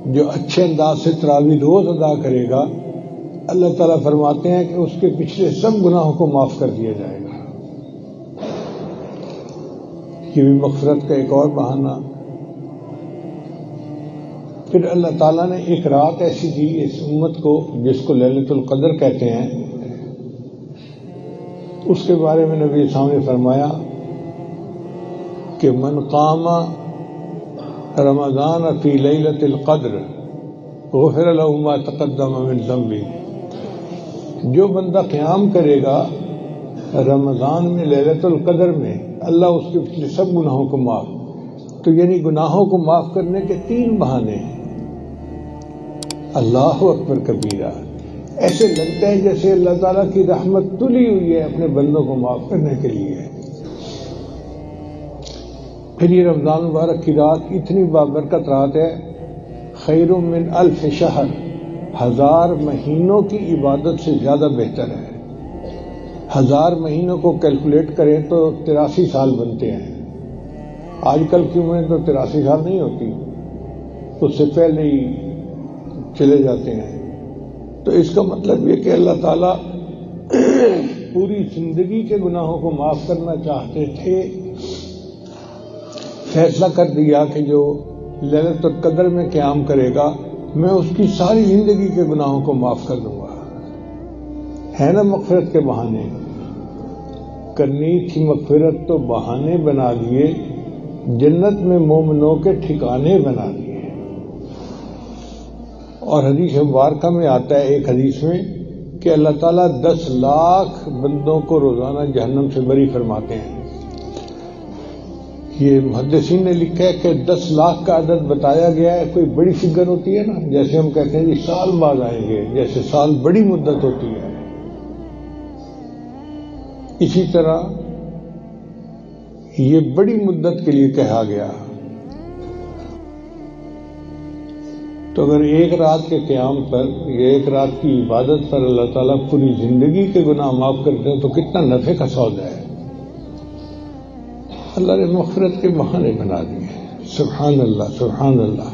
جو اچھے انداز سے تراویح روز ادا کرے گا، اللہ تعالیٰ فرماتے ہیں کہ اس کے پچھلے سب گناہوں کو معاف کر دیا جائے گا۔ یہ بھی مغفرت کا ایک اور بہانہ۔ پھر اللہ تعالیٰ نے ایک رات ایسی دی اس امت کو جس کو لیلۃ القدر کہتے ہیں، اس کے بارے میں نبی صلی اللہ علیہ وسلم نے فرمایا کہ من قام رمضان فی لیلۃ القدر غفر له ما تقدم من ذنبه، جو بندہ قیام کرے گا رمضان میں لیلۃ القدر میں، اللہ اس کے پچھلے سب گناہوں کو معاف۔ تو یعنی گناہوں کو معاف کرنے کے 3 بہانے ہیں۔ اللہ اکبر کبیرہ، ایسے لگتا ہے جیسے اللہ تعالیٰ کی رحمت تلی ہوئی ہے اپنے بندوں کو معاف کرنے کے لیے۔ پھر یہ رمضان مبارک کی رات اتنی بابرکت رات ہے، خیر من 1000 شہر، 1000 مہینوں کی عبادت سے زیادہ بہتر ہے۔ 1000 مہینوں کو کیلکولیٹ کریں تو 83 سال بنتے ہیں۔ آج کل کی عمریں تو 83 سال نہیں ہوتی، اس سے پہلے ہی چلے جاتے ہیں۔ تو اس کا مطلب یہ کہ اللہ تعالیٰ پوری زندگی کے گناہوں کو معاف کرنا چاہتے تھے، فیصلہ کر دیا کہ جو لیلۃ القدر میں قیام کرے گا میں اس کی ساری زندگی کے گناہوں کو معاف کر دوں گا۔ ہے نا مغفرت کے بہانے؟ کرنی تھی مغفرت تو بہانے بنا دیے، جنت میں مومنوں کے ٹھکانے بنا دیے۔ اور حدیث مبارکہ میں آتا ہے ایک حدیث میں کہ اللہ تعالیٰ 10 لاکھ بندوں کو روزانہ جہنم سے بری فرماتے ہیں۔ یہ محدثین نے لکھا ہے کہ 10 لاکھ کا عدد بتایا گیا ہے، کوئی بڑی فگر ہوتی ہے نا، جیسے ہم کہتے ہیں جی سال بعد آئیں گے، جیسے سال بڑی مدت ہوتی ہے، اسی طرح یہ بڑی مدت کے لیے کہا گیا۔ تو اگر ایک رات کے قیام پر یا ایک رات کی عبادت پر اللہ تعالیٰ پوری زندگی کے گناہ معاف کرتے ہیں تو کتنا نفع کا سودا ہے۔ اللہ نے مغفرت کے بہانے بنا دیے۔ سبحان اللہ، سبحان اللہ۔